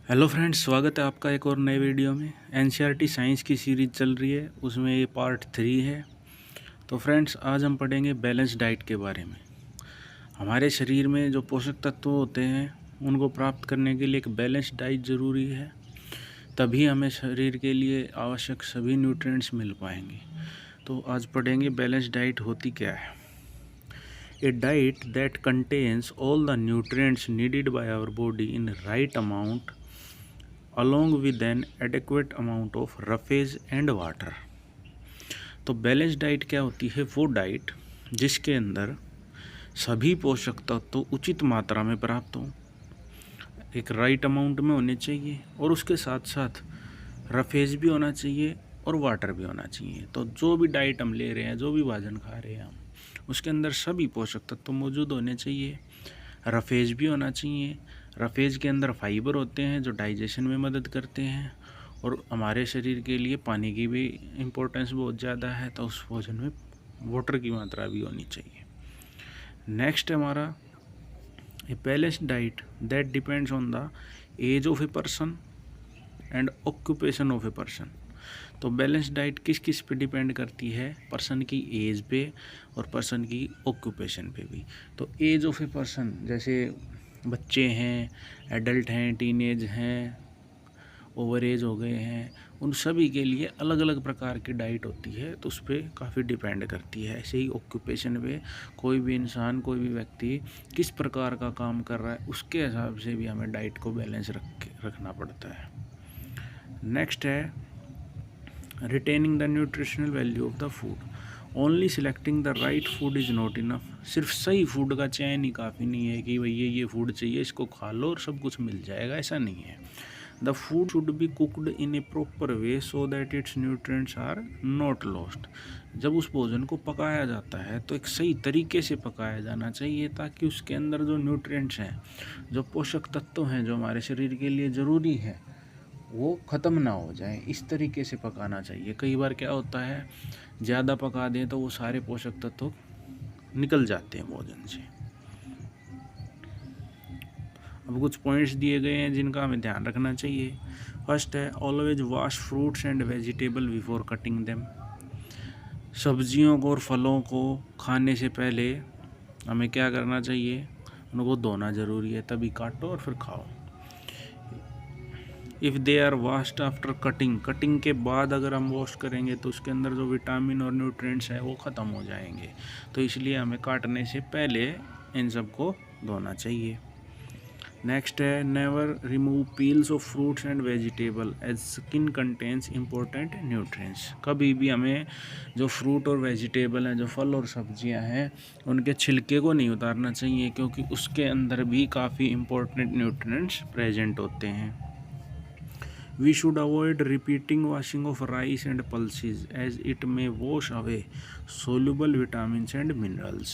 Hello friends, स्वागत है आपका एक और नए वीडियो में। एनसीईआरटी साइंस की सीरीज़ चल रही है, उसमें ये पार्ट 3 है। तो फ्रेंड्स, आज हम पढ़ेंगे बैलेंस डाइट के बारे में। हमारे शरीर में जो पोषक तत्व होते हैं उनको प्राप्त करने के लिए एक बैलेंस डाइट ज़रूरी है, तभी हमें शरीर के लिए आवश्यक सभी न्यूट्रिएंट्स मिल पाएंगे। तो आज पढ़ेंगे बैलेंस डाइट होती क्या है। A diet that contains all the nutrients needed by our body in right amount along with an adequate amount of roughage and water। तो बैलेंस डाइट क्या होती है? वो डाइट जिसके अंदर सभी पोषक तत्व उचित मात्रा में प्राप्त हों, एक राइट अमाउंट में होने चाहिए, और उसके साथ साथ रफेज भी होना चाहिए और वाटर भी होना चाहिए। तो जो भी डाइट हम ले रहे हैं, जो भी भोजन खा रहे हैं हम, उसके अंदर सभी पोषक तत्व मौजूद होने चाहिए। रफेज भी होना चाहिए। रफेज के अंदर फाइबर होते हैं जो डाइजेशन में मदद करते हैं, और हमारे शरीर के लिए पानी की भी इम्पोर्टेंस बहुत ज़्यादा है, तो उस भोजन में वाटर की मात्रा भी होनी चाहिए। नेक्स्ट है हमारा a balanced diet that depends on the age of a person and occupation of a person. तो बैलेंस डाइट किस किस पे डिपेंड करती है? पर्सन की एज पे और पर्सन की ऑक्यूपेशन पे भी। तो एज ऑफ ए पर्सन, जैसे बच्चे हैं, एडल्ट हैं, टीनेज हैं, ओवर एज हो गए हैं, उन सभी के लिए अलग अलग प्रकार की डाइट होती है, तो उस पर काफ़ी डिपेंड करती है। ऐसे ही ऑक्यूपेशन पे कोई भी इंसान, कोई भी व्यक्ति किस प्रकार का काम कर रहा है, उसके हिसाब से भी हमें डाइट को बैलेंस रखना पड़ता है। नेक्स्ट है retaining the nutritional value of the food. Only selecting the right food is not enough. सिर्फ सही फूड का चयन ही काफ़ी नहीं है कि भैया ये फूड चाहिए, इसको खा लो और सब कुछ मिल जाएगा, ऐसा नहीं है। The food should be cooked in a proper way so that its nutrients are not lost. जब उस भोजन को पकाया जाता है तो एक सही तरीके से पकाया जाना चाहिए, ताकि उसके अंदर जो न्यूट्रिएंट्स हैं, जो पोषक तत्व हैं जो हमारे शरीर के लिए ज़रूरी है, वो ख़त्म ना हो जाए। इस तरीके से पकाना चाहिए। कई बार क्या होता है, ज़्यादा पका दें तो वो सारे पोषक तत्व निकल जाते हैं भोजन से। अब कुछ पॉइंट्स दिए गए हैं जिनका हमें ध्यान रखना चाहिए। फर्स्ट है always wash fruits and vegetable before cutting them. सब्जियों को और फलों को खाने से पहले हमें क्या करना चाहिए? उनको धोना ज़रूरी है, तभी काटो और फिर खाओ। If they are washed after cutting, cutting के बाद अगर हम वॉश करेंगे तो उसके अंदर जो विटामिन और न्यूट्रिएंट्स हैं वो ख़त्म हो जाएंगे, तो इसलिए हमें काटने से पहले इन सबको धोना चाहिए। नेक्स्ट है never remove peels of fruits and vegetable as skin contains important nutrients. कभी भी हमें जो फ्रूट और वेजिटेबल हैं, जो फल और सब्जियां हैं, उनके छिलके को नहीं उतारना चाहिए, क्योंकि उसके अंदर भी काफ़ी इम्पोर्टेंट न्यूट्रिएंट्स प्रेजेंट होते हैं। We should avoid repeating washing of rice and pulses as it may wash away soluble vitamins and minerals।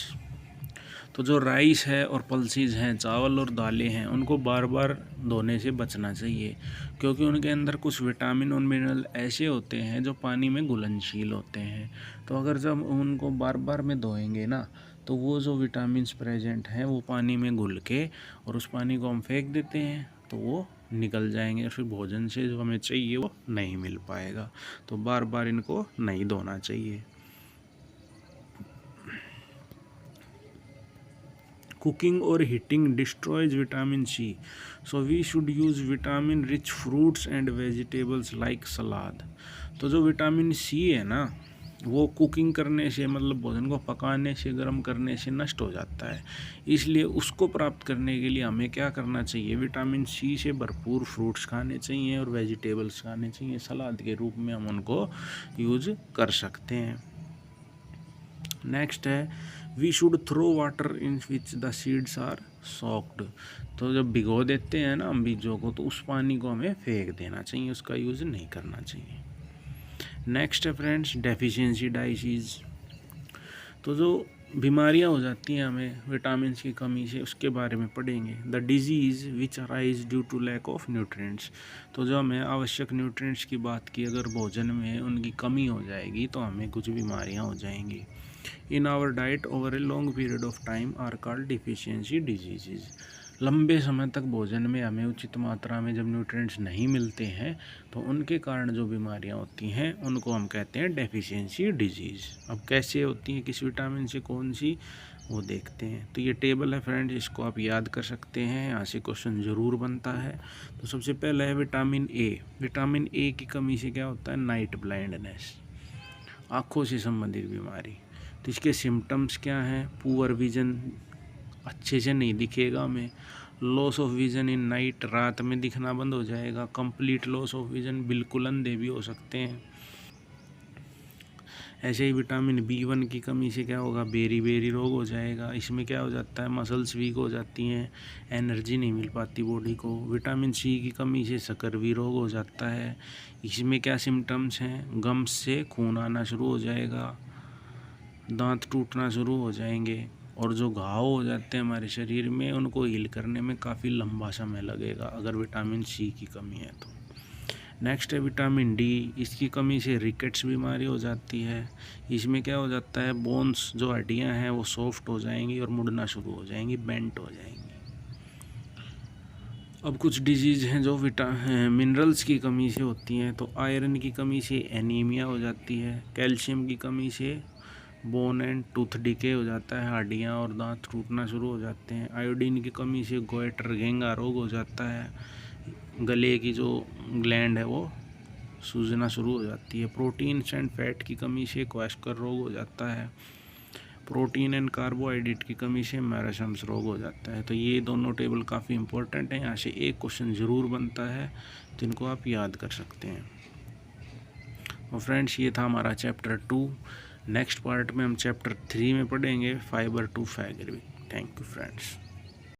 तो जो राइस है और पल्सीज हैं, चावल और दालें हैं, उनको बार बार धोने से बचना चाहिए, क्योंकि उनके अंदर कुछ विटामिन और मिनरल ऐसे होते हैं जो पानी में घुलनशील होते हैं। तो अगर जब उनको बार बार में धोएंगे ना, तो वो जो विटामिन्स प्रेजेंट हैं वो पानी में घुल के, और उस पानी को हम फेंक देते हैं तो वो निकल जाएंगे, और फिर भोजन से जो हमें चाहिए वो नहीं मिल पाएगा। तो बार बार इनको नहीं धोना चाहिए। कुकिंग और heating destroys vitamin C, so we should use vitamin rich fruits and vegetables like salad. तो जो विटामिन सी है ना, वो कुकिंग करने से, मतलब भोजन को पकाने से, गर्म करने से नष्ट हो जाता है। इसलिए उसको प्राप्त करने के लिए हमें क्या करना चाहिए? विटामिन सी से भरपूर फ्रूट्स खाने चाहिए और वेजिटेबल्स खाने चाहिए। सलाद के रूप में हम उनको यूज़ कर सकते हैं। नेक्स्ट है we should throw water in which the seeds are soaked. तो जब भिगो देते हैं ना हम बीजों को, तो उस पानी को हमें फेंक देना चाहिए, उसका यूज़ नहीं करना चाहिए। नेक्स्ट है फ्रेंड्स डेफिशिएंसी डाइसीज। तो जो बीमारियां हो जाती हैं हमें विटामिन की कमी से, उसके बारे में पढ़ेंगे। The disease which arise due to lack of nutrients. तो जो हमें आवश्यक न्यूट्रिएंट्स की बात की, अगर भोजन में उनकी कमी हो जाएगी तो हमें कुछ बीमारियां हो जाएंगी। In our diet over a long period of time are called deficiency disease. लंबे समय तक भोजन में हमें उचित मात्रा में जब न्यूट्रिएंट्स नहीं मिलते हैं तो उनके कारण जो बीमारियां होती हैं उनको हम कहते हैं डेफिशिएंसी डिजीज़। अब कैसे होती हैं, किस विटामिन से कौन सी, वो देखते हैं। तो ये टेबल है फ्रेंड्स, इसको आप याद कर सकते हैं, यहाँ से क्वेश्चन ज़रूर बनता है। तो सबसे पहला है विटामिन ए। विटामिन ए की कमी से क्या होता है, नाइट ब्लाइंडनेस, आँखों से संबंधित बीमारी। तो इसके सिम्टम्स क्या हैं, पुअर विजन, अच्छे से नहीं दिखेगा हमें, loss of vision in night, रात में दिखना बंद हो जाएगा, कंप्लीट लॉस ऑफ विज़न, बिल्कुल अंधे भी हो सकते हैं। ऐसे ही विटामिन B1 की कमी से क्या होगा, बेरी बेरी रोग हो जाएगा। इसमें क्या हो जाता है, मसल्स वीक हो जाती हैं, एनर्जी नहीं मिल पाती बॉडी को। विटामिन C की कमी से सकरवी रोग हो जाता है। इसमें क्या सिम्टम्स हैं, गम्स से खून आना शुरू हो जाएगा, दांत टूटना शुरू हो जाएंगे, और जो घाव हो जाते हैं हमारे शरीर में उनको हील करने में काफ़ी लंबा समय लगेगा अगर विटामिन C की कमी है तो। नेक्स्ट है विटामिन D। इसकी कमी से रिकेट्स बीमारी हो जाती है। इसमें क्या हो जाता है, बोन्स, जो हड्डियां हैं वो सॉफ्ट हो जाएंगी और मुड़ना शुरू हो जाएंगी, बेंट हो जाएंगी। अब कुछ डिजीज़ हैं जो मिनरल्स की कमी से होती हैं। तो आयरन की कमी से एनीमिया हो जाती है, कैल्शियम की कमी से बोन एंड टूथ डिके हो जाता है, हड्डियाँ और दांत टूटना शुरू हो जाते हैं। आयोडीन की कमी से गोइटर घेंगा रोग हो जाता है, गले की जो ग्लैंड है वो सूजना शुरू हो जाती है। प्रोटीन्स एंड फैट की कमी से क्वेस्कर रोग हो जाता है। प्रोटीन एंड कार्बोहाइड्रेट की कमी से मैरासम्स रोग हो जाता है। तो ये दोनों टेबल काफ़ी इंपॉर्टेंट हैं, यहाँ से एक क्वेश्चन ज़रूर बनता है जिनको आप याद कर सकते हैं। और फ्रेंड्स, ये था हमारा चैप्टर 2। नेक्स्ट पार्ट में हम चैप्टर 3 में पढ़ेंगे fibre to fat. Thank you friends.